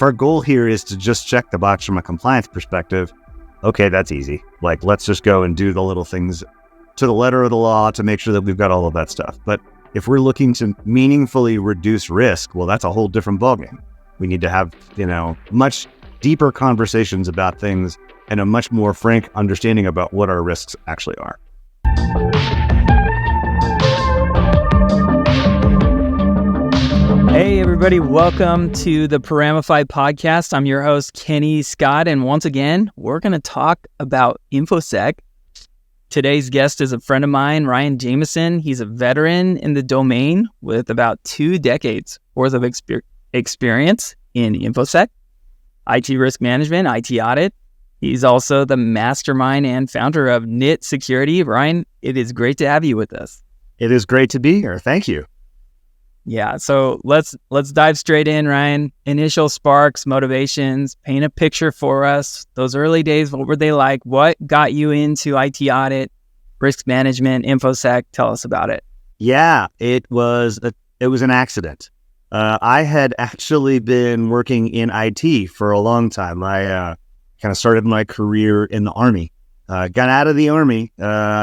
our goal here is to just check the box from a compliance perspective, okay, that's easy. Like, let's just go and do the little things to the letter of the law to make sure that we've got all of that stuff. But if we're looking to meaningfully reduce risk, well, that's a whole different ballgame. We need to have, much deeper conversations about things and a much more frank understanding about what our risks actually are. Hey, everybody. Welcome to the Paramify Podcast. I'm your host, Kenny Scott. And once again, we're going to talk about InfoSec. Today's guest is a friend of mine, Ryan Jamieson. He's a veteran in the domain with about 2 decades worth of experience in InfoSec, IT risk management, IT audit. He's also the mastermind and founder of NIT Security. Ryan, it is great to have you with us. It is great to be here. Thank you. Yeah, so let's dive straight in, Ryan. Initial sparks, motivations, paint a picture for us. Those early days, what were they like? What got you into IT audit, risk management, InfoSec? Tell us about it. Yeah, it was an accident. I had actually been working in IT for a long time. I kind of started my career in the Army. Got out of the Army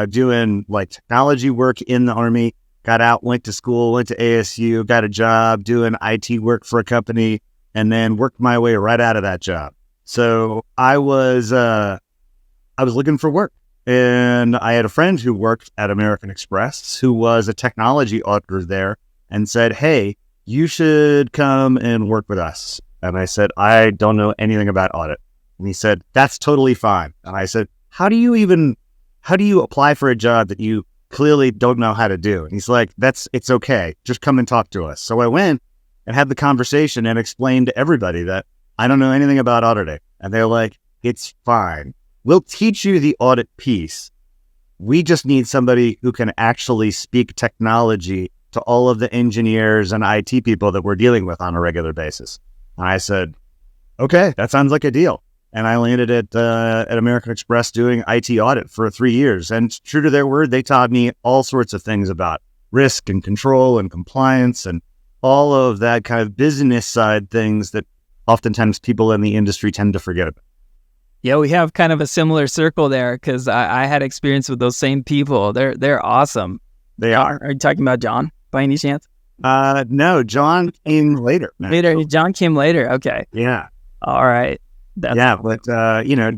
doing like technology work in the Army. Got out, went to school, went to ASU, got a job doing IT work for a company, and then worked my way right out of that job. So I was looking for work, and I had a friend who worked at American Express who was a technology auditor there and said, "Hey, you should come and work with us." And I said, "I don't know anything about audit." And he said, "That's totally fine." And I said, how do you apply for a job that you clearly don't know how to do?" And he's like, it's okay. Just come and talk to us. So I went and had the conversation and explained to everybody that I don't know anything about auditing. And they're like, "It's fine. We'll teach you the audit piece. We just need somebody who can actually speak technology to all of the engineers and IT people that we're dealing with on a regular basis." And I said, "Okay, that sounds like a deal." And I landed at American Express doing IT audit for 3 years. And true to their word, they taught me all sorts of things about risk and control and compliance and all of that kind of business side things that oftentimes people in the industry tend to forget about. Yeah, we have kind of a similar circle there because I had experience with those same people. They're awesome. They are. Are you talking about John by any chance? No, John came later. John came later. Okay. Yeah. All right. But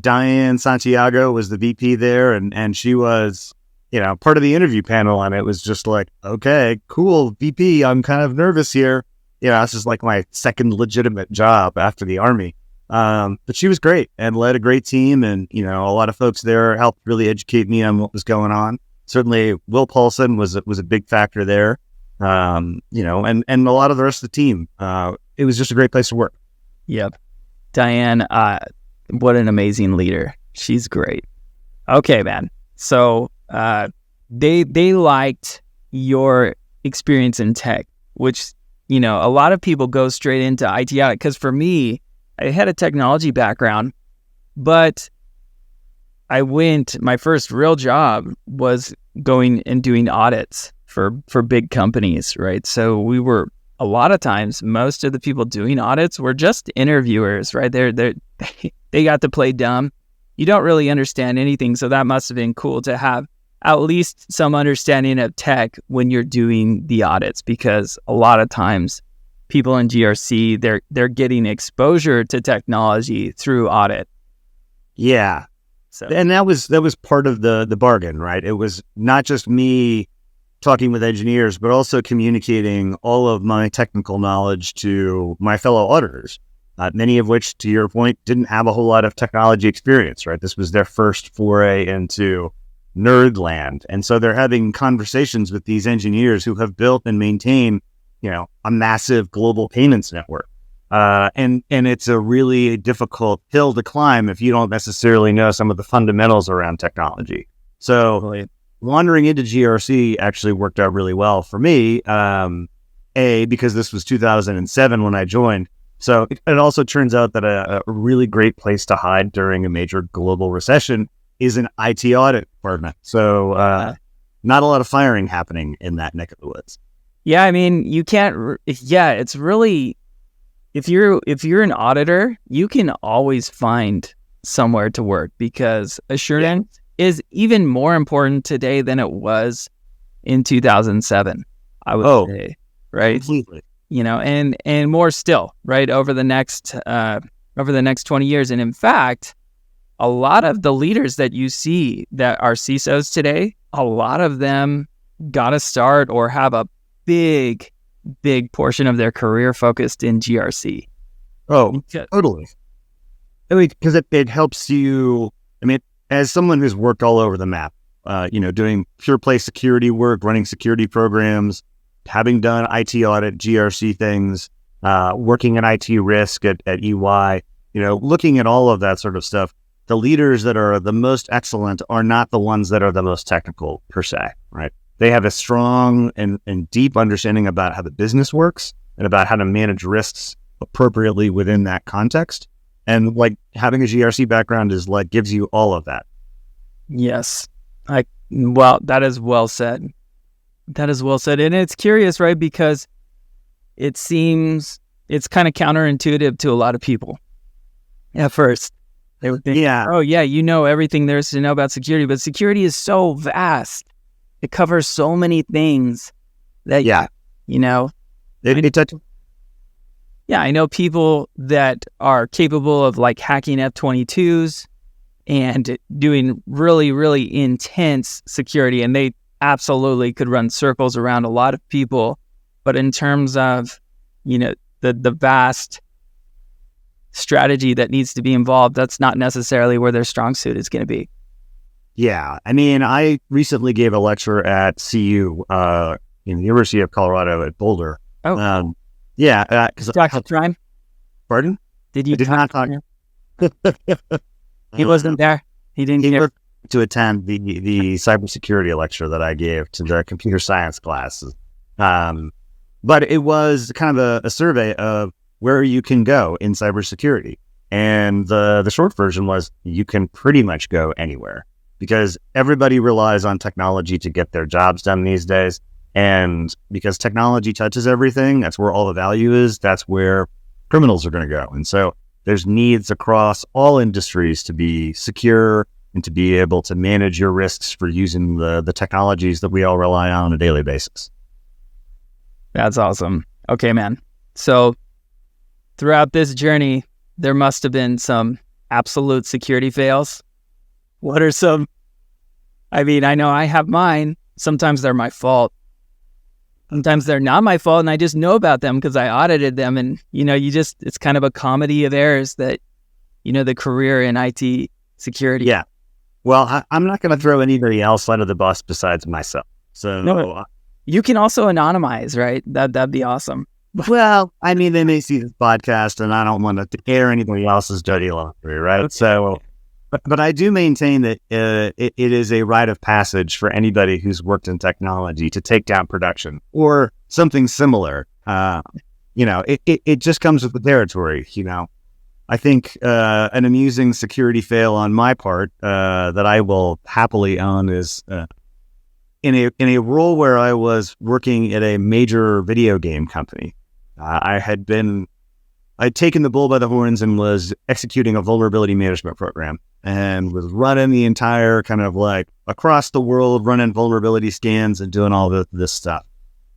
Diane Santiago was the VP there, and she was, part of the interview panel, and it was just like, okay, cool, VP, I'm kind of nervous here. This is like my second legitimate job after the Army. But she was great and led a great team, and, a lot of folks there helped really educate me on what was going on. Certainly Will Paulson was a big factor there, and a lot of the rest of the team. It was just a great place to work. Yep. Diane, what an amazing leader. She's great. Okay, man. So they liked your experience in tech, which, a lot of people go straight into IT audit. Because for me, I had a technology background, but my first real job was going and doing audits for big companies, right? So we were, a lot of times, most of the people doing audits were just interviewers, right? They got to play dumb. You don't really understand anything, so that must have been cool to have at least some understanding of tech when you're doing the audits, because a lot of times people in GRC, they're getting exposure to technology through audit. Yeah. So, and that was part of the bargain, right? It was not just me talking with engineers, but also communicating all of my technical knowledge to my fellow auditors, many of which, to your point, didn't have a whole lot of technology experience, right? This was their first foray into nerd land. And so they're having conversations with these engineers who have built and maintained, a massive global payments network. And it's a really difficult hill to climb if you don't necessarily know some of the fundamentals around technology. So wandering into GRC actually worked out really well for me, because this was 2007 when I joined. So it also turns out that a really great place to hide during a major global recession is an IT audit department. So not a lot of firing happening in that neck of the woods. Yeah, I mean, you can't, it's really if you're an auditor, you can always find somewhere to work, because assurance is even more important today than it was in 2007, I would say, right? Completely. And more still, right, over the next 20 years. And in fact, a lot of the leaders that you see that are CISOs today, a lot of them got to start or have a big portion of their career focused in GRC. Oh, totally. I mean, because it helps you. I mean, as someone who's worked all over the map, doing pure play security work, running security programs, having done IT audit, GRC things, working in IT risk at EY, looking at all of that sort of stuff, the leaders that are the most excellent are not the ones that are the most technical per se, right? They have a strong and deep understanding about how the business works and about how to manage risks appropriately within that context. And like having a GRC background is like gives you all of that. Yes. That is well said. That is well said. And it's curious, right? Because it seems it's kind of counterintuitive to a lot of people at first. They would think, oh yeah, everything there is to know about security, but security is so vast. It covers so many things that, I know people that are capable of like hacking F-22s and doing really, really intense security, and they absolutely could run circles around a lot of people. But in terms of, the vast strategy that needs to be involved, that's not necessarily where their strong suit is going to be. Yeah. I mean, I recently gave a lecture at CU, in the University of Colorado at Boulder. Oh. Because you talked to Ryan? Pardon? Did you? I did not talk. He wasn't there. He didn't care to attend the cybersecurity lecture that I gave to the computer science classes. But it was kind of a survey of where you can go in cybersecurity. And the short version was you can pretty much go anywhere, because everybody relies on technology to get their jobs done these days. And because technology touches everything, that's where all the value is. That's where criminals are going to go. And so there's needs across all industries to be secure and to be able to manage your risks for using the technologies that we all rely on a daily basis. That's awesome. Okay, man. So throughout this journey, there must have been some absolute security fails. What are some? I mean, I know I have mine. Sometimes they're my fault. Sometimes they're not my fault, and I just know about them because I audited them. And, it's kind of a comedy of errors that, the career in IT security. Yeah. Well, I'm not going to throw anybody else under the bus besides myself. So no, you can also anonymize, right? That'd be awesome. Well, I mean, they may see this podcast, and I don't want to air anybody else's dirty laundry, right? Okay. So, but I do maintain that it is a rite of passage for anybody who's worked in technology to take down production or something similar. It just comes with the territory. I think an amusing security fail on my part that I will happily own is in a role where I was working at a major video game company. I'd taken the bull by the horns and was executing a vulnerability management program and was running the entire kind of like across the world, running vulnerability scans and doing all this stuff.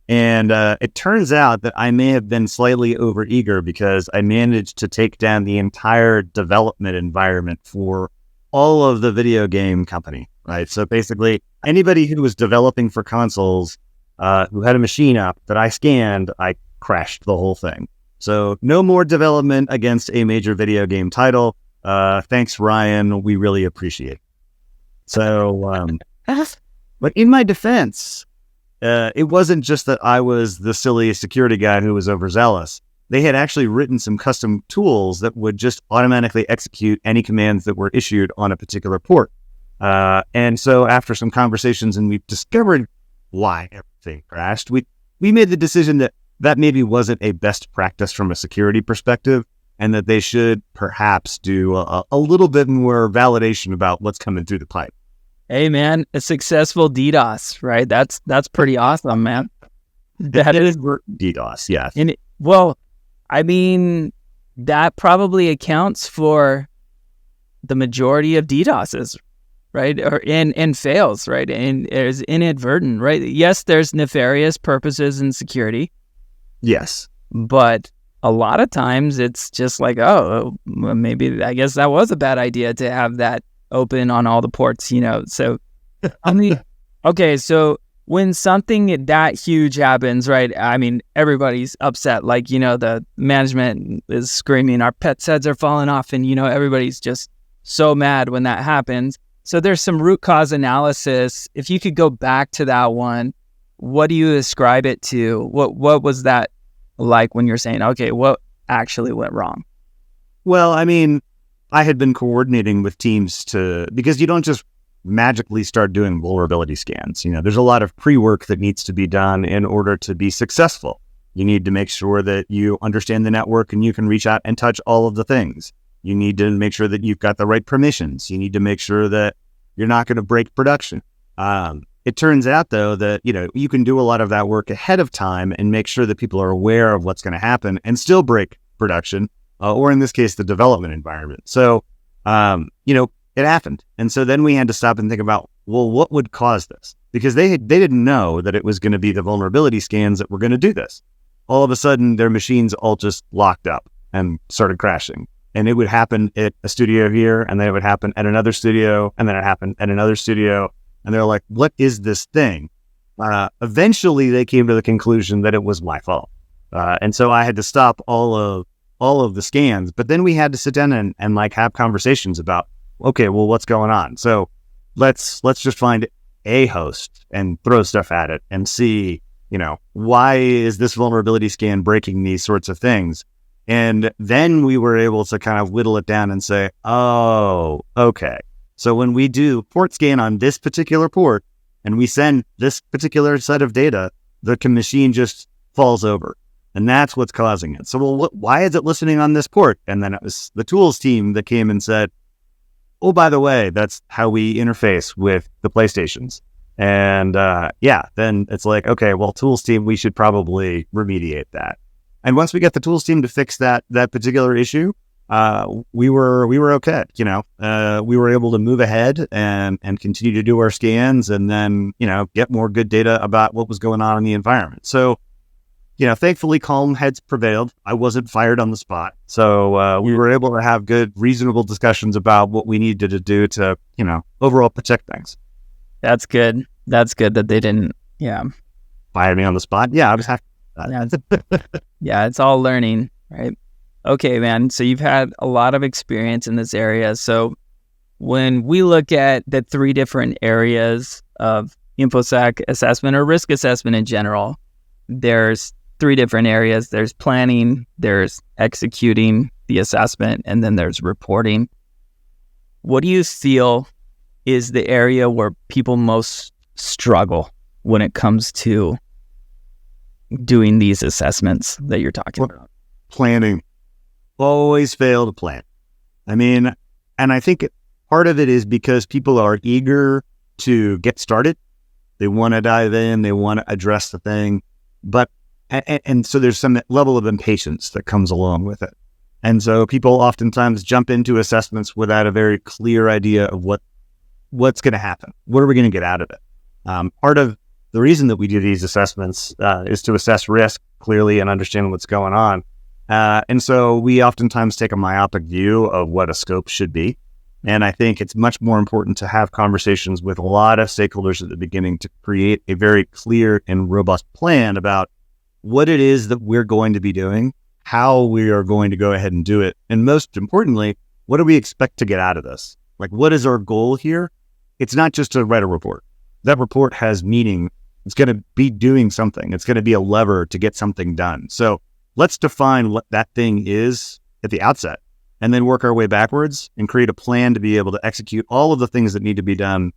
And it turns out that I may have been slightly overeager because I managed to take down the entire development environment for all of the video game company, right? So basically anybody who was developing for consoles, who had a machine up that I scanned, I crashed the whole thing. So no more development against a major video game title. Thanks, Ryan. We really appreciate it. So, but in my defense, it wasn't just that I was the silly security guy who was overzealous. They had actually written some custom tools that would just automatically execute any commands that were issued on a particular port. And so after some conversations and we discovered why everything crashed, we made the decision that maybe wasn't a best practice from a security perspective, and that they should perhaps do a little bit more validation about what's coming through the pipe. Hey man, a successful DDoS, right? That's pretty awesome, man. That is DDoS, yeah. And I mean, that probably accounts for the majority of DDoSes, right? And fails, right? And is inadvertent, right? Yes, there's nefarious purposes in security. Yes. But a lot of times it's just like, oh, well, maybe I guess that was a bad idea to have that open on all the ports, So, I mean, okay, so when something that huge happens, right? I mean, everybody's upset. Like, the management is screaming, our pets' heads are falling off, and everybody's just so mad when that happens. So there's some root cause analysis. If you could go back to that one, what do you ascribe it to? What was that like when you're saying, okay, what actually went wrong? Well, I mean, I had been coordinating with teams because you don't just magically start doing vulnerability scans. There's a lot of pre-work that needs to be done in order to be successful. You need to make sure that you understand the network and you can reach out and touch all of the things. You need to make sure that you've got the right permissions. You need to make sure that you're not going to break production. It turns out, though, that, you can do a lot of that work ahead of time and make sure that people are aware of what's going to happen and still break production, or in this case, the development environment. So, it happened. And so then we had to stop and think about, well, what would cause this? Because they didn't know that it was going to be the vulnerability scans that were going to do this. All of a sudden, their machines all just locked up and started crashing. And it would happen at a studio here, and then it would happen at another studio, and then it happened at another studio. And they're like, what is this thing? Eventually, they came to the conclusion that it was my fault. And so I had to stop all of the scans. But then we had to sit down and like have conversations about, okay, well, what's going on? So let's just find a host and throw stuff at it and see, why is this vulnerability scan breaking these sorts of things? And then we were able to kind of whittle it down and say, oh, okay. So when we do port scan on this particular port and we send this particular set of data, the machine just falls over. And that's what's causing it. So, well, why is it listening on this port? And then it was the tools team that came and said, oh, by the way, that's how we interface with the PlayStations. And then it's like, okay, well, tools team, we should probably remediate that. And once we get the tools team to fix that particular issue, we were okay. We were able to move ahead and continue to do our scans and then, get more good data about what was going on in the environment. So, thankfully, calm heads prevailed. I wasn't fired on the spot. So we were able to have good, reasonable discussions about what we needed to do to, overall protect things. That's good. That's good that they didn't, fire me on the spot. Yeah, I was happy. Yeah, it's all learning, right? Okay, man. So you've had a lot of experience in this area. So when we look at the 3 different areas of InfoSec assessment or risk assessment in general, there's 3 different areas. There's planning, there's executing the assessment, and then there's reporting. What do you feel is the area where people most struggle when it comes to doing these assessments that you're talking about? Planning. Always fail to plan. I mean, and I think part of it is because people are eager to get started. They want to dive in. They want to address the thing. But, and so there's some level of impatience that comes along with it. And so people oftentimes jump into assessments without a very clear idea of what's going to happen. What are we going to get out of it? Part of the reason that we do these assessments is to assess risk clearly and understand what's going on. And so we oftentimes take a myopic view of what a scope should be. And I think it's much more important to have conversations with a lot of stakeholders at the beginning to create a very clear and robust plan about what it is that we're going to be doing, how we are going to go ahead and do it. And most importantly, what do we expect to get out of this? Like, what is our goal here? It's not just to write a report. That report has meaning. It's going to be doing something. It's going to be a lever to get something done. So let's define what that thing is at the outset and then work our way backwards and create a plan to be able to execute all of the things that need to be done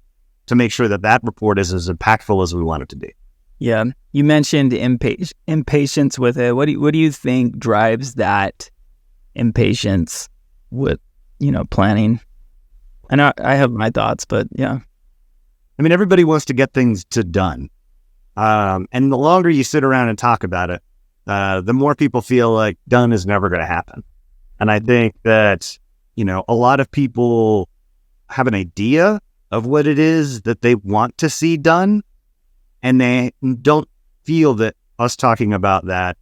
to make sure that that report is as impactful as we want it to be. Yeah. You mentioned impatience with it. What do you think drives that impatience with, planning? I know I have my thoughts, but yeah. I mean, everybody wants to get things done. And the longer you sit around and talk about it, the more people feel like done is never going to happen. And I think that, a lot of people have an idea of what it is that they want to see done, and they don't feel that us talking about that,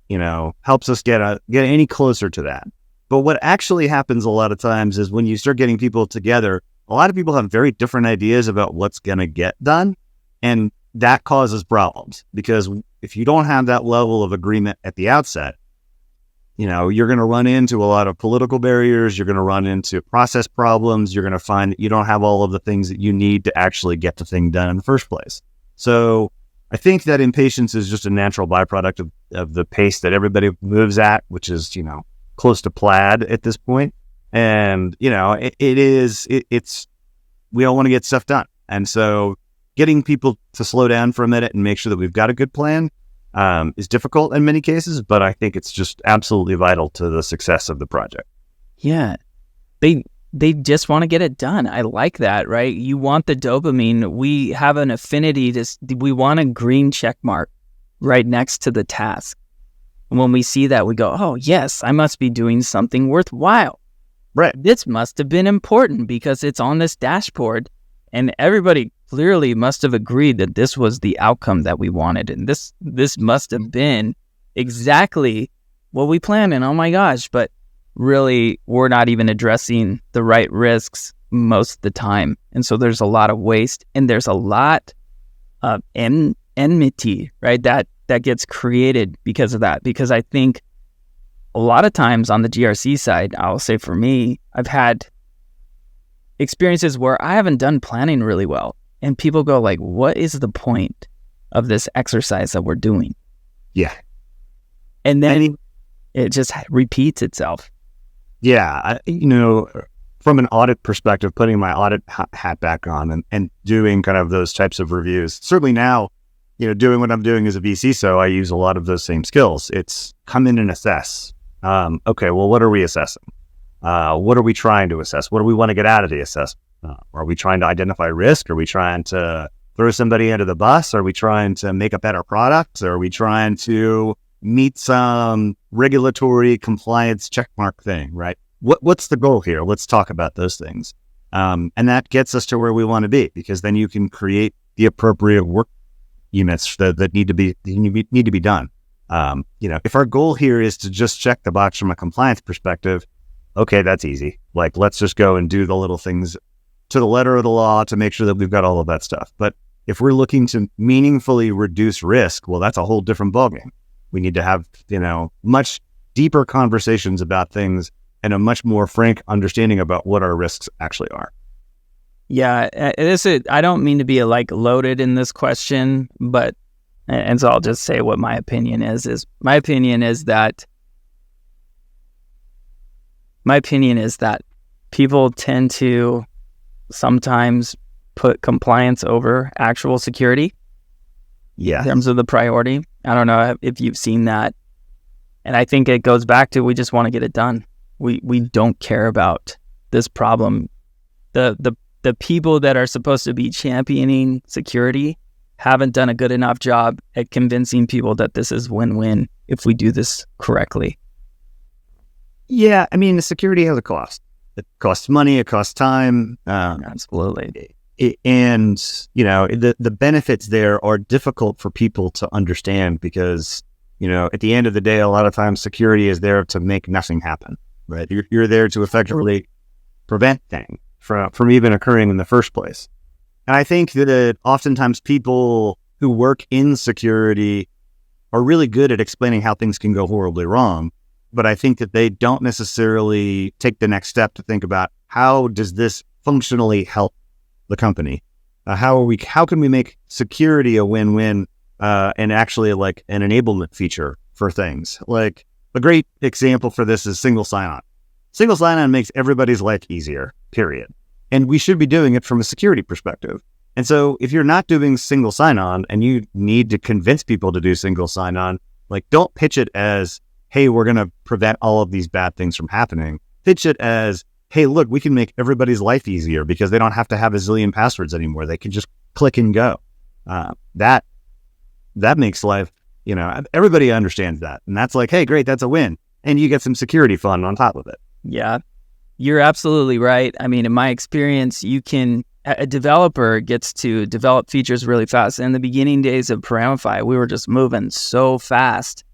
helps us get any closer to that. But what actually happens a lot of times is when you start getting people together, a lot of people have very different ideas about what's going to get done. And that causes problems, because if you don't have that level of agreement at the outset, you're going to run into a lot of political barriers. You're going to run into process problems. You're going to find that you don't have all of the things that you need to actually get the thing done in the first place. So I think that impatience is just a natural byproduct of the pace that everybody moves at, which is, close to plaid at this point. And, we all want to get stuff done. And so getting people to slow down for a minute and make sure that we've got a good plan is difficult in many cases, but I think it's just absolutely vital to the success of the project. Yeah. They just want to get it done. I like that, right? You want the dopamine. We have an affinity we want a green check mark right next to the task. And when we see that, we go, oh, yes, I must be doing something worthwhile. Right. This must have been important because it's on this dashboard, and everybody clearly must have agreed that this was the outcome that we wanted. And this must have been exactly what we planned. And oh my gosh, but really, we're not even addressing the right risks most of the time. And so there's a lot of waste, and there's a lot of enmity, right? That gets created because of that. Because I think a lot of times on the GRC side, I'll say for me, I've had experiences where I haven't done planning really well. And people go like, what is the point of this exercise that we're doing? Yeah. And then it just repeats itself. Yeah. From an audit perspective, putting my audit hat back on and doing kind of those types of reviews, certainly now, doing what I'm doing as a VC, so I use a lot of those same skills. It's come in and assess. Okay, well, what are we assessing? What are we trying to assess? What do we want to get out of the assessment? Are we trying to identify risk? Are we trying to throw somebody under the bus? Are we trying to make a better product? Are we trying to meet some regulatory compliance checkmark thing, right? What's the goal here? Let's talk about those things. And that gets us to where we want to be, because then you can create the appropriate work units that need to be done. If our goal here is to just check the box from a compliance perspective, okay, that's easy. Like, let's just go and do the little things to the letter of the law to make sure that we've got all of that stuff. But if we're looking to meaningfully reduce risk, well, that's a whole different ballgame. We need to have, much deeper conversations about things and a much more frank understanding about what our risks actually are. Yeah, I don't mean to be loaded in this question, but, and so I'll just say what my opinion is my opinion is that people tend to sometimes put compliance over actual security. Yeah. In terms of the priority. I don't know if you've seen that. And I think it goes back to, we just want to get it done. We don't care about this problem. The people that are supposed to be championing security haven't done a good enough job at convincing people that this is win-win if we do this correctly. Yeah, I mean, the security has a cost. It costs money, it costs time. Absolutely. And, the benefits there are difficult for people to understand because, at the end of the day, a lot of times security is there to make nothing happen, right? You're there to effectively prevent things from even occurring in the first place. And I think that oftentimes people who work in security are really good at explaining how things can go horribly wrong. But I think that they don't necessarily take the next step to think about, how does this functionally help the company? How can we make security a win-win and actually an enablement feature for things? Like, a great example for this is single sign-on. Single sign-on makes everybody's life easier, period. And we should be doing it from a security perspective. And so if you're not doing single sign-on and you need to convince people to do single sign-on, don't pitch it as, hey, we're going to prevent all of these bad things from happening. Pitch it as, hey, look, we can make everybody's life easier because they don't have to have a zillion passwords anymore. They can just click and go. That makes life everybody understands that. And that's like, hey, great, that's a win. And you get some security fund on top of it. Yeah, you're absolutely right. I mean, in my experience, a developer gets to develop features really fast. In the beginning days of Paramify, we were just moving so fast,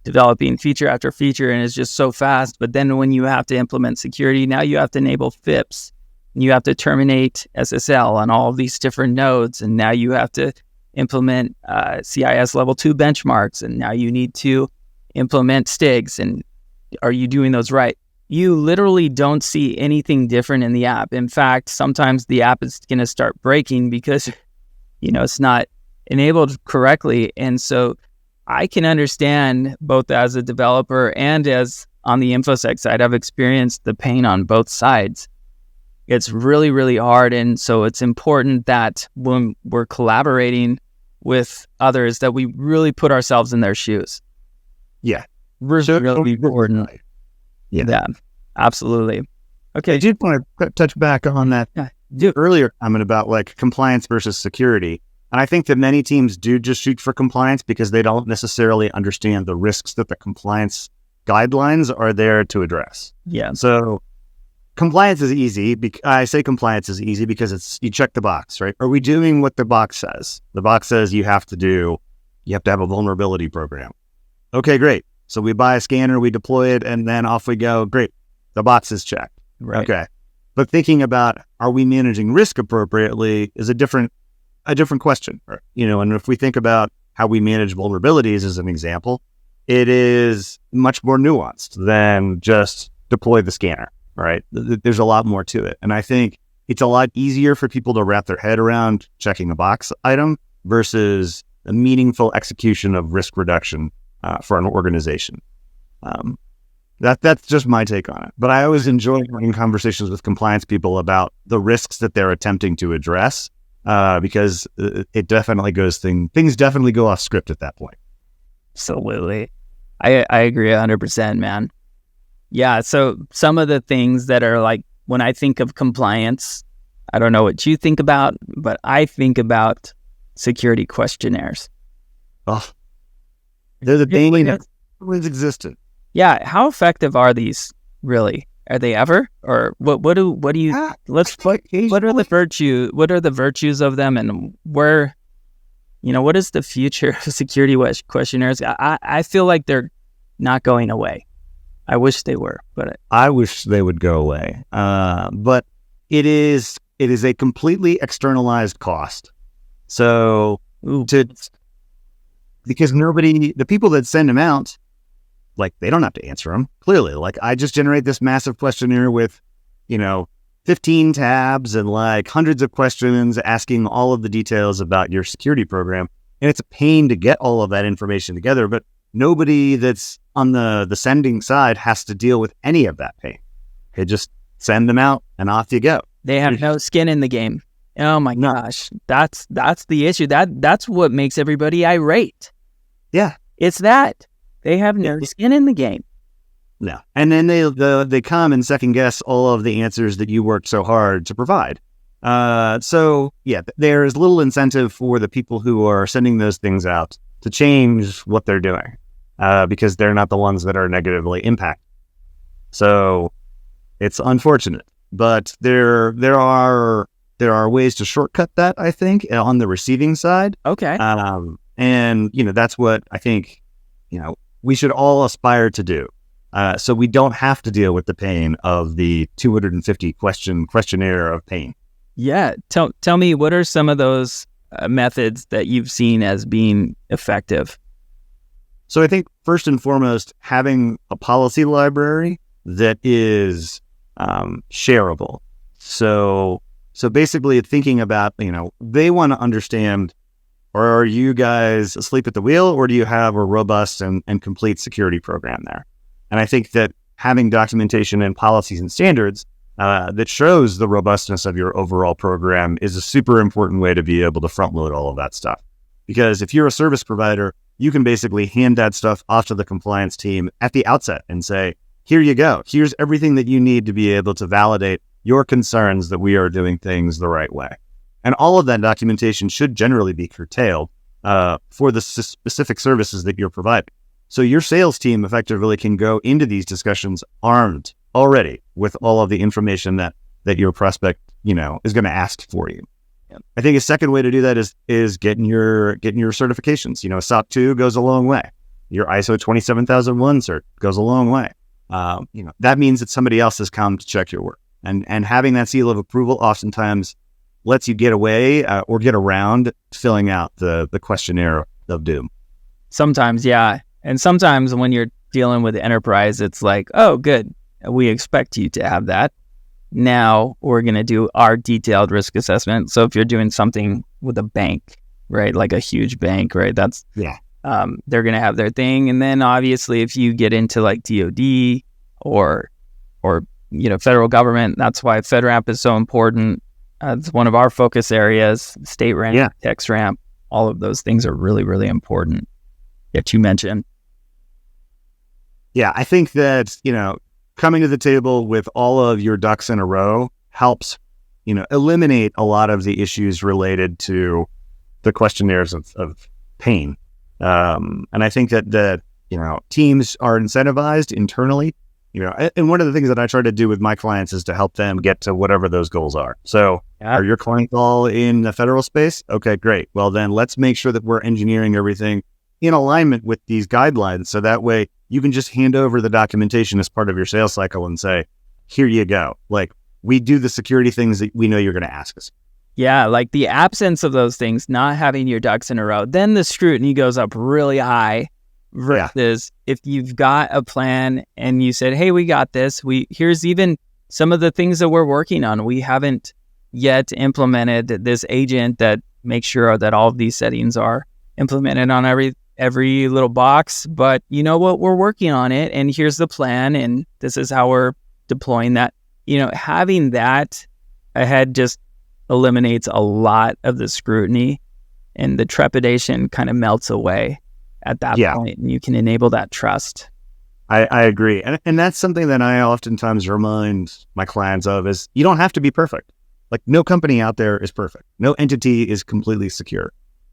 developing feature after feature, and it's just so fast. But then when you have to implement security, now you have to enable FIPS, and you have to terminate SSL on all of these different nodes, and now you have to implement CIS level 2 benchmarks, and now you need to implement STIGs, and are you doing those right? You literally don't see anything different in the app. In fact, sometimes the app is going to start breaking because, it's not enabled correctly. And so I can understand, both as a developer and as on the InfoSec side, I've experienced the pain on both sides. It's really, really hard. And so it's important that when we're collaborating with others, that we really put ourselves in their shoes. Yeah. Really important. Yeah, absolutely. Okay. I did want to touch back on that earlier comment about like compliance versus security. And I think that many teams do just shoot for compliance because they don't necessarily understand the risks that the compliance guidelines are there to address. Yeah. So compliance is easy. I say compliance is easy because you check the box, right? Are we doing what the box says? The box says you have to have a vulnerability program. Okay, great. So we buy a scanner, we deploy it, and then off we go. Great. The box is checked. Right. Okay. But thinking about, are we managing risk appropriately is a different question. And if we think about how we manage vulnerabilities as an example, it is much more nuanced than just deploy the scanner, right? There's a lot more to it. And I think it's a lot easier for people to wrap their head around checking a box item versus a meaningful execution of risk reduction for an organization. That's just my take on it. But I always enjoy having conversations with compliance people about the risks that they're attempting to address, because it definitely things definitely go off script at that point. Absolutely. I agree 100%, man. Yeah. So some of the things that are like, when I think of compliance, I don't know what you think about, but I think about security questionnaires. Oh, they're the bane that always existed. Yeah. How effective are these really? Are they ever? Or what are the virtues of them, and what is the future of security questionnaires? I feel like they're not going away. I wish they were, but I wish they would go away. But it is a completely externalized cost. So because the people that send them out, like, they don't have to answer them. Clearly, like, I just generate this massive questionnaire with, 15 tabs and like hundreds of questions asking all of the details about your security program. And it's a pain to get all of that information together, but nobody that's on the sending side has to deal with any of that pain. Okay, just send them out and off you go. They have no skin in the game. Oh my gosh. That's the issue. That's what makes everybody irate. Yeah. It's that. They have no skin in the game. No. And then they come and second guess all of the answers that you worked so hard to provide. So yeah, there is little incentive for the people who are sending those things out to change what they're doing, because they're not the ones that are negatively impacted. So it's unfortunate, but there are ways to shortcut that, I think, on the receiving side. Okay. And that's what I think, we should all aspire to do. So we don't have to deal with the pain of the 250 questionnaire of pain. Yeah. Tell me, what are some of those methods that you've seen as being effective? So I think first and foremost, having a policy library that is shareable. So basically thinking about, they want to understand, or are you guys asleep at the wheel, or do you have a robust and complete security program there? And I think that having documentation and policies and standards that shows the robustness of your overall program is a super important way to be able to front load all of that stuff. Because if you're a service provider, you can basically hand that stuff off to the compliance team at the outset and say, here you go. Here's everything that you need to be able to validate your concerns that we are doing things the right way. And all of that documentation should generally be curtailed for the specific services that you're providing. So your sales team effectively can go into these discussions armed already with all of the information that your prospect, is going to ask for you. Yep. I think a second way to do that is getting your certifications. SOC 2 goes a long way. Your ISO 27001 cert goes a long way. That means that somebody else has come to check your work, and having that seal of approval oftentimes lets you get away or get around filling out the questionnaire of doom. Sometimes, yeah. And sometimes when you're dealing with enterprise, it's like, oh, good. We expect you to have that. Now we're going to do our detailed risk assessment. So if you're doing something with a bank, right, like a huge bank, right, they're going to have their thing. And then obviously if you get into like DOD or federal government, that's why FedRAMP is so important. It's one of our focus areas, state ramp, tax ramp, all of those things are really, really important that you mentioned. Yeah, I think that, coming to the table with all of your ducks in a row helps, eliminate a lot of the issues related to the questionnaires of pain. And I think that teams are incentivized internally, and one of the things that I try to do with my clients is to help them get to whatever those goals are. So are your clients all in the federal space? Okay, great. Well, then let's make sure that we're engineering everything in alignment with these guidelines. So that way you can just hand over the documentation as part of your sales cycle and say, here you go. Like, we do the security things that we know you're going to ask us. Yeah, like the absence of those things, not having your ducks in a row, then the scrutiny goes up really high versus if you've got a plan and you said, hey, we got this. Here's even some of the things that we're working on. We haven't yet implemented this agent that makes sure that all of these settings are implemented on every little box, but you know what, we're working on it, and here's the plan, and this is how we're deploying that. Having that ahead just eliminates a lot of the scrutiny, and the trepidation kind of melts away at that point, and you can enable that trust. I agree. And that's something that I oftentimes remind my clients of is you don't have to be perfect. Like, no company out there is perfect. No entity is completely secure.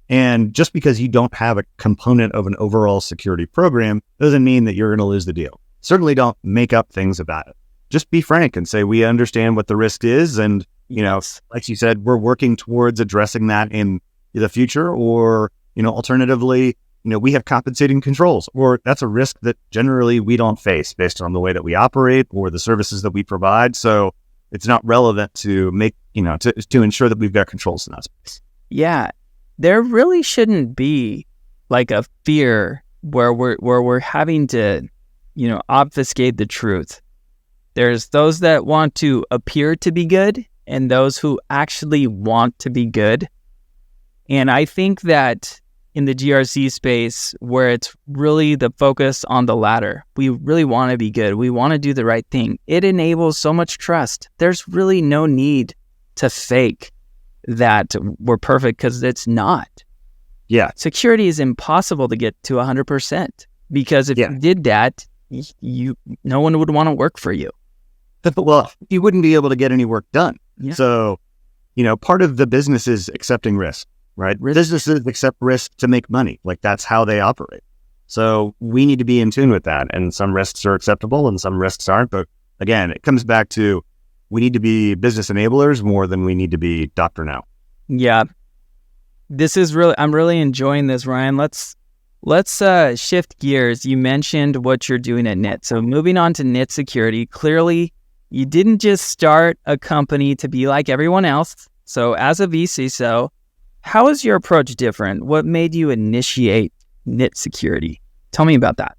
And just because you don't have a component of an overall security program doesn't mean that you're going to lose the deal. Certainly don't make up things about it. Just be frank and say, we understand what the risk is. And, like you said, we're working towards addressing that in the future, or, alternatively, we have compensating controls, or that's a risk that generally we don't face based on the way that we operate or the services that we provide. So it's not relevant to make, to ensure that we've got controls in that space. Yeah. There really shouldn't be like a fear where we're having to, obfuscate the truth. There's those that want to appear to be good and those who actually want to be good. And I think that in the GRC space, where it's really the focus on the latter, we really want to be good. We want to do the right thing. It enables so much trust. There's really no need to fake that we're perfect, because it's not. Yeah. Security is impossible to get to 100%, because if you did that, no one would want to work for you. Well, you wouldn't be able to get any work done. Yeah. So, part of the business is accepting risk, right? Businesses accept risk to make money. Like, that's how they operate. So we need to be in tune with that. And some risks are acceptable and some risks aren't. But again, it comes back to, we need to be business enablers more than we need to be Dr. No. Yeah. I'm really enjoying this, Ryan. Let's shift gears. You mentioned what you're doing at NIT. So moving on to NIT Security, clearly you didn't just start a company to be like everyone else. So as a vCISO, how is your approach different? What made you initiate NIT Security? Tell me about that.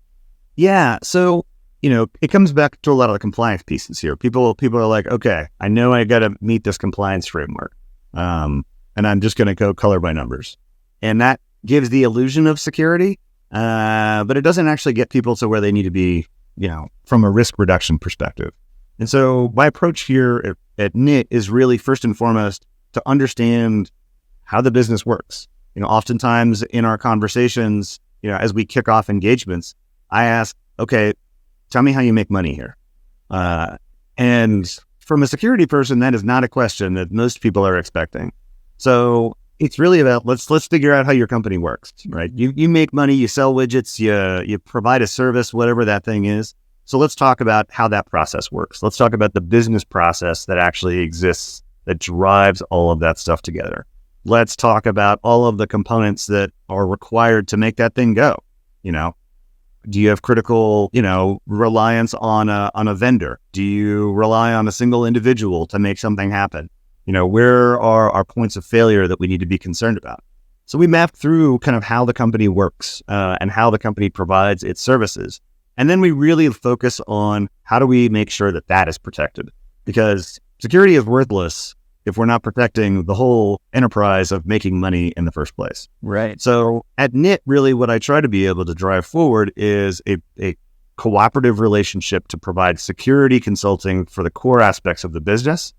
Yeah. So, it comes back to a lot of the compliance pieces here. People are like, okay, I know I got to meet this compliance framework. And I'm just going to go color by numbers. And that gives the illusion of security, but it doesn't actually get people to where they need to be, from a risk reduction perspective. And so my approach here at NIT is really first and foremost to understand how the business works. Oftentimes in our conversations, as we kick off engagements, I ask, okay, tell me how you make money here. And from a security person, that is not a question that most people are expecting. So, it's really about let's figure out how your company works, right? You make money, you sell widgets, you provide a service, whatever that thing is. So let's talk about how that process works. Let's talk about the business process that actually exists that drives all of that stuff together. Let's talk about all of the components that are required to make that thing go. Do you have critical, reliance on a vendor? Do you rely on a single individual to make something happen? Where are our points of failure that we need to be concerned about? So we mapped through kind of how the company works and how the company provides its services. And then we really focus on how do we make sure that that is protected? Because security is worthless if we're not protecting the whole enterprise of making money in the first place. Right. So at NIT, really what I try to be able to drive forward is a cooperative relationship to provide security consulting for the core aspects of the business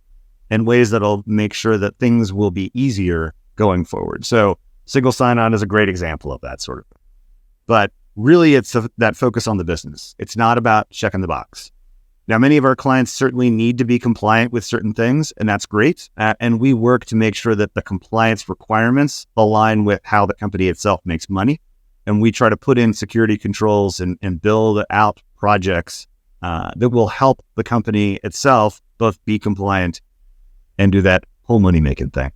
in ways that'll make sure that things will be easier going forward. So single sign-on is a great example of that sort of thing. But really, it's that focus on the business. It's not about checking the box. Now, many of our clients certainly need to be compliant with certain things, and that's great. And we work to make sure that the compliance requirements align with how the company itself makes money. And we try to put in security controls and build out projects that will help the company itself both be compliant and do that whole money-making thing.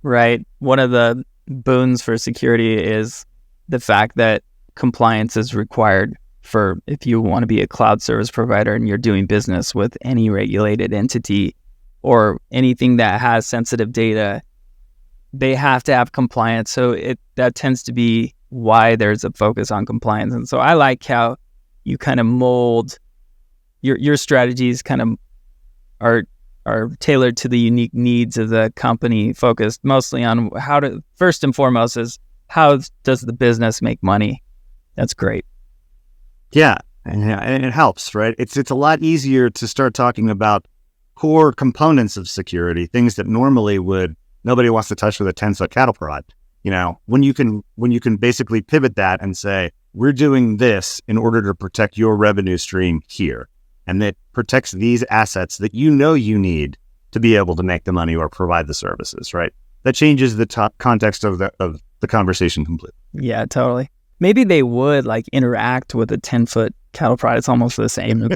Right. One of the boons for security is the fact that compliance is required for if you want to be a cloud service provider and you're doing business with any regulated entity or anything that has sensitive data, they have to have compliance. So that tends to be why there's a focus on compliance. And so I like how you kind of mold your strategies kind of are tailored to the unique needs of the company, focused mostly on first and foremost is how does the business make money? That's great. Yeah, and it helps, right? It's a lot easier to start talking about core components of security, things that normally nobody wants to touch with a 10-foot cattle prod. When you can basically pivot that and say, we're doing this in order to protect your revenue stream here, and that protects these assets that you need to be able to make the money or provide the services, right? That changes the context of the conversation completely. Yeah, totally. Maybe they would interact with a 10-foot cattle prod. It's almost the same,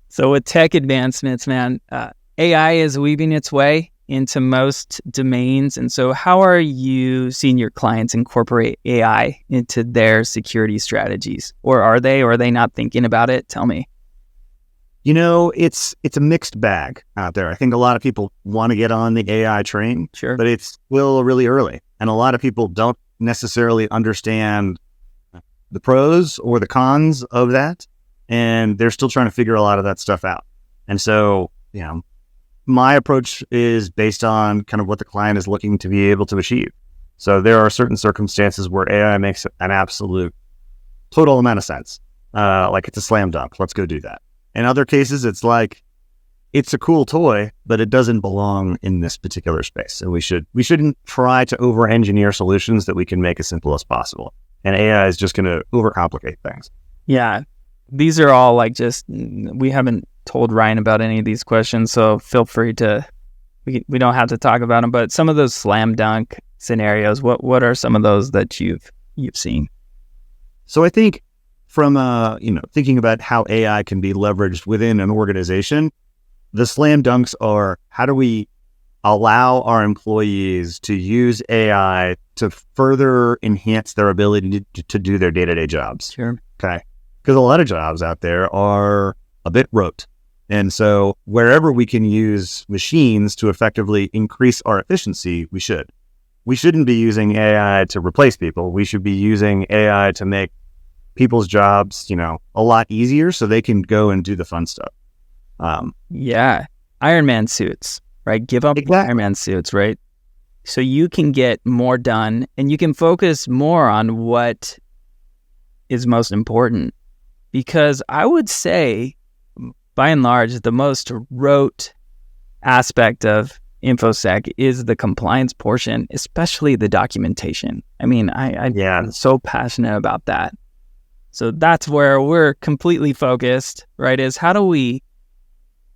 So with tech advancements, man, AI is weaving its way into most domains. And so how are you seeing your clients incorporate AI into their security strategies? Or are they not thinking about it? Tell me. It's a mixed bag out there. I think a lot of people want to get on the AI train, sure, but it's still really early. And a lot of people don't necessarily understand the pros or the cons of that. And they're still trying to figure a lot of that stuff out. And so, my approach is based on kind of what the client is looking to be able to achieve. So there are certain circumstances where AI makes an absolute total amount of sense. Like it's a slam dunk. Let's go do that. In other cases, it's like, it's a cool toy, but it doesn't belong in this particular space. And we shouldn't try to over-engineer solutions that we can make as simple as possible. And AI is just going to overcomplicate things. Yeah. These are all we haven't told Ryan about any of these questions, so feel free to, we don't have to talk about them, but some of those slam dunk scenarios, what are some of those that you've seen? So I think from, thinking about how AI can be leveraged within an organization, the slam dunks are, how do we allow our employees to use AI to further enhance their ability to do their day-to-day jobs? Sure. Okay. Because a lot of jobs out there are a bit rote. And so wherever we can use machines to effectively increase our efficiency, we should. We shouldn't be using AI to replace people. We should be using AI to make people's jobs, a lot easier so they can go and do the fun stuff. Yeah. Iron Man suits, right? Give up Iron Man suits, right? So you can get more done and you can focus more on what is most important. Because I would say, by and large, the most rote aspect of InfoSec is the compliance portion, especially the documentation. I mean, I'm so passionate about that. So that's where we're completely focused, right? Is how do we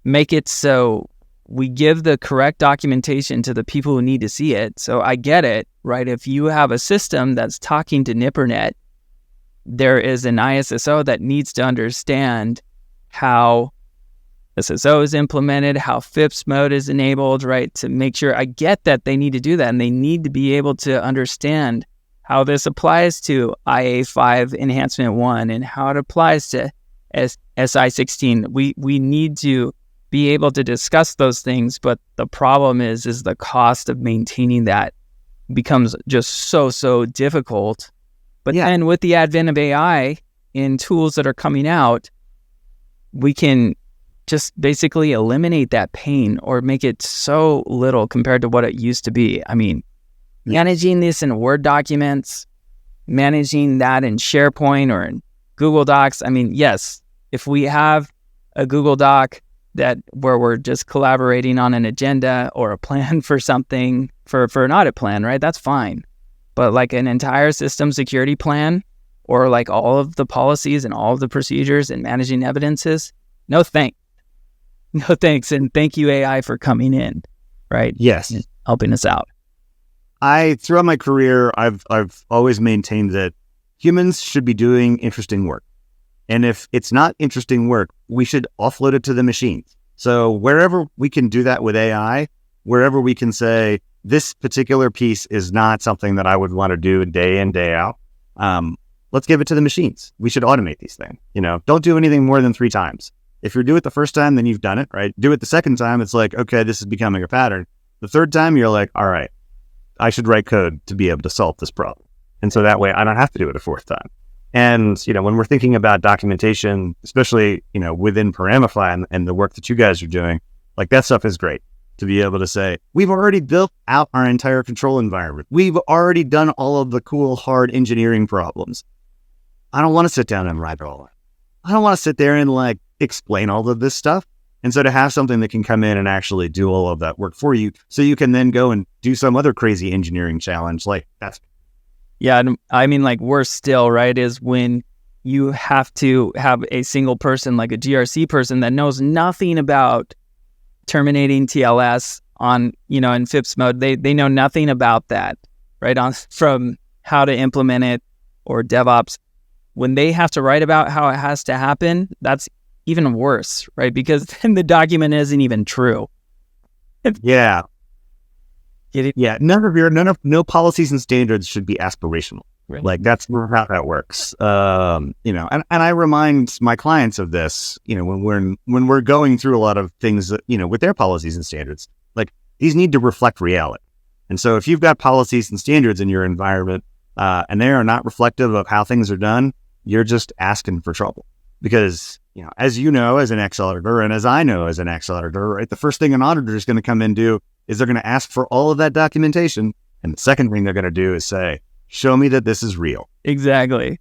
make it so we give the correct documentation to the people who need to see it. So I get it, right? If you have a system that's talking to NIPRNet, there is an ISSO that needs to understand how SSO is implemented, how FIPS mode is enabled, right? To make sure, I get that they need to do that, and they need to be able to understand how this applies to IA5 Enhancement 1 and how it applies to SI16. We need to be able to discuss those things, but the problem is the cost of maintaining that becomes just so difficult. But then with the advent of AI and tools that are coming out, we can just basically eliminate that pain or make it so little compared to what it used to be. I mean, managing this in Word documents, managing that in SharePoint or in Google Docs. I mean, yes, if we have a Google Doc where we're just collaborating on an agenda or a plan for something, for an audit plan, right? That's fine. But like an entire system security plan or like all of the policies and all of the procedures and managing evidences, no thanks. No thanks. And thank you, AI, for coming in, right? Yes. And helping us out. Throughout my career, I've always maintained that humans should be doing interesting work. And if it's not interesting work, we should offload it to the machines. So wherever we can do that with AI, wherever we can say, this particular piece is not something that I would want to do day in, day out, let's give it to the machines. We should automate these things. Don't do anything more than 3 times. If you do it the first time, then you've done it, right? Do it the second time, it's like, okay, this is becoming a pattern. The third time, you're like, all right, I should write code to be able to solve this problem. And so that way I don't have to do it a 4th time. And, when we're thinking about documentation, especially, within Paramify and the work that you guys are doing, like that stuff is great to be able to say, we've already built out our entire control environment. We've already done all of the cool, hard engineering problems. I don't want to sit down and write it all. I don't want to sit there and explain all of this stuff. And so to have something that can come in and actually do all of that work for you, so you can then go and do some other crazy engineering challenge, that's. Yeah. I mean, worse still, right, is when you have to have a single person, like a GRC person that knows nothing about terminating TLS on, in FIPS mode. They know nothing about that, right? From how to implement it or DevOps. When they have to write about how it has to happen, that's even worse, right? Because then the document isn't even true. Yeah. Yeah. No policies and standards should be aspirational. Right. That's not how that works. And I remind my clients of this, when we're going through a lot of things, with their policies and standards, these need to reflect reality. And so if you've got policies and standards in your environment, and they are not reflective of how things are done, you're just asking for trouble. Because, as as an ex-auditor, and as I know as an ex-auditor, right, the first thing an auditor is going to come in and do is they're going to ask for all of that documentation. And the second thing they're going to do is say, show me that this is real. Exactly.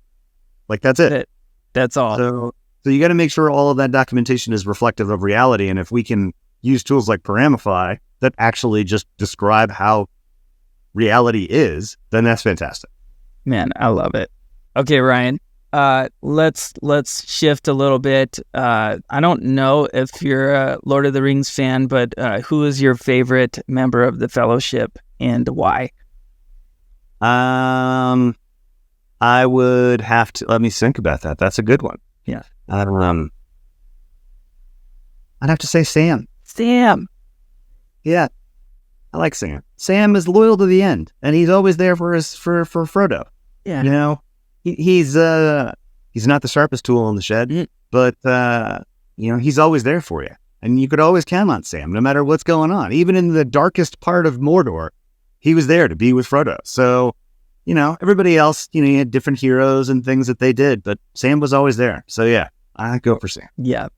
That's it. That's all. So you got to make sure all of that documentation is reflective of reality. And if we can use tools like Paramify that actually just describe how reality is, then that's fantastic. Man, I love it. Okay, Ryan. Let's shift a little bit. I don't know if you're a Lord of the Rings fan, but who is your favorite member of the Fellowship and why? I would have to, let me think about that. That's a good one. Yeah. I'd have to say Sam. Sam. Yeah. I like Sam. Sam is loyal to the end, and he's always there for Frodo. Yeah. He's not the sharpest tool in the shed, but he's always there for you, and you could always count on Sam, no matter what's going on. Even in the darkest part of Mordor, he was there to be with Frodo. So, everybody else, you had different heroes and things that they did, but Sam was always there. So yeah, I go for Sam. Yeah.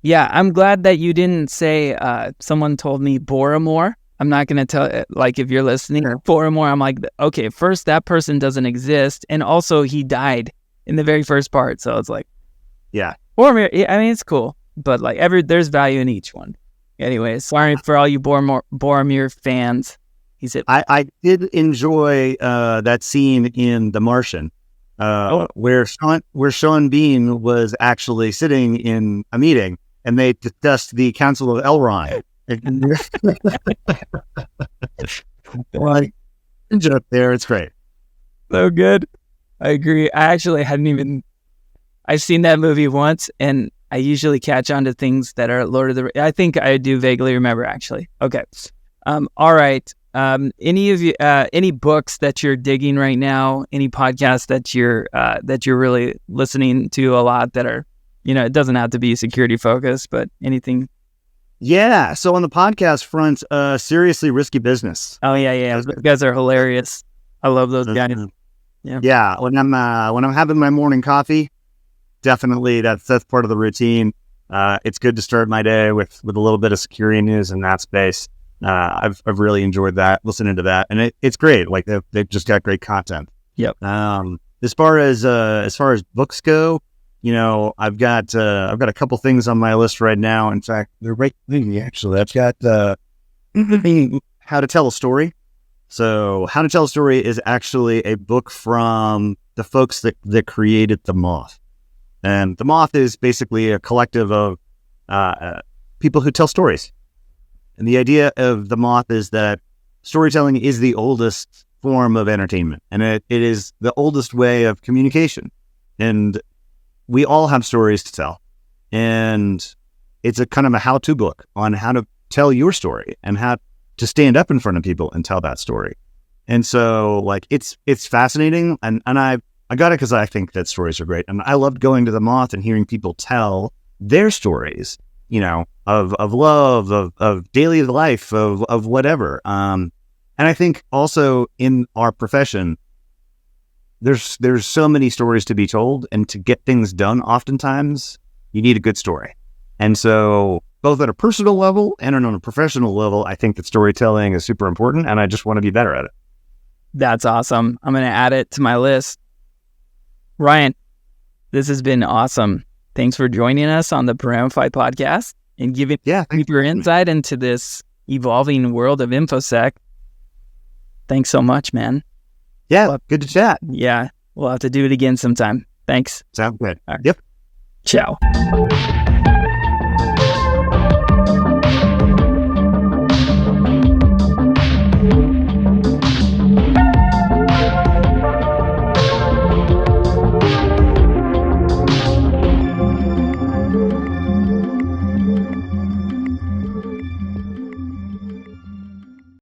Yeah, I'm glad that you didn't say, someone told me Boromir. I'm not going to tell, if you're listening, Boromir, I'm like, okay, first, that person doesn't exist. And also, he died in the very first part. So it's like, yeah. Boromir, I mean, it's cool. But there's value in each one. Anyways, sorry for all you Boromir fans. He said, I did enjoy that scene in The Martian, where Sean Bean was actually sitting in a meeting and they discussed the Council of Elrond. Like, joke there. It's great. So good. I agree. I actually I've seen that movie once, and I usually catch on to things that are Lord of the Rings. I think I do vaguely remember, actually. Okay. All right. Any of you, any books that you're digging right now? Any podcasts that you're really listening to a lot that are, it doesn't have to be security focused, but anything? Yeah. So on the podcast front, Seriously Risky Business. Oh yeah. Those guys are hilarious. I love those guys. Yeah. When I'm having my morning coffee, definitely that's part of the routine. It's good to start my day with a little bit of security news in that space. I've really enjoyed that, listening to that, and it's great. Like they've just got great content. Yep. As far as books go, I've got a couple things on my list right now. In fact, they're right behind me, actually. I've got How to Tell a Story. So How to Tell a Story is actually a book from the folks that created The Moth. And The Moth is basically a collective of people who tell stories. And the idea of The Moth is that storytelling is the oldest form of entertainment, and it is the oldest way of communication. And we all have stories to tell. And it's a kind of a how-to book on how to tell your story and how to stand up in front of people and tell that story. And so like it's fascinating. And I got it because I think that stories are great. And I loved going to The Moth and hearing people tell their stories, of love, of daily life, of whatever. And I think also in our profession, there's so many stories to be told, and to get things done, oftentimes you need a good story. And so both at a personal level and on a professional level, I think that storytelling is super important, and I just want to be better at it. That's awesome. I'm going to add it to my list. Ryan, this has been awesome. Thanks for joining us on the Paramify Podcast and giving deeper insight into this evolving world of InfoSec. Thanks so much, man. Yeah, good to chat. Yeah, we'll have to do it again sometime. Thanks. Sounds good. Right. Yep. Ciao.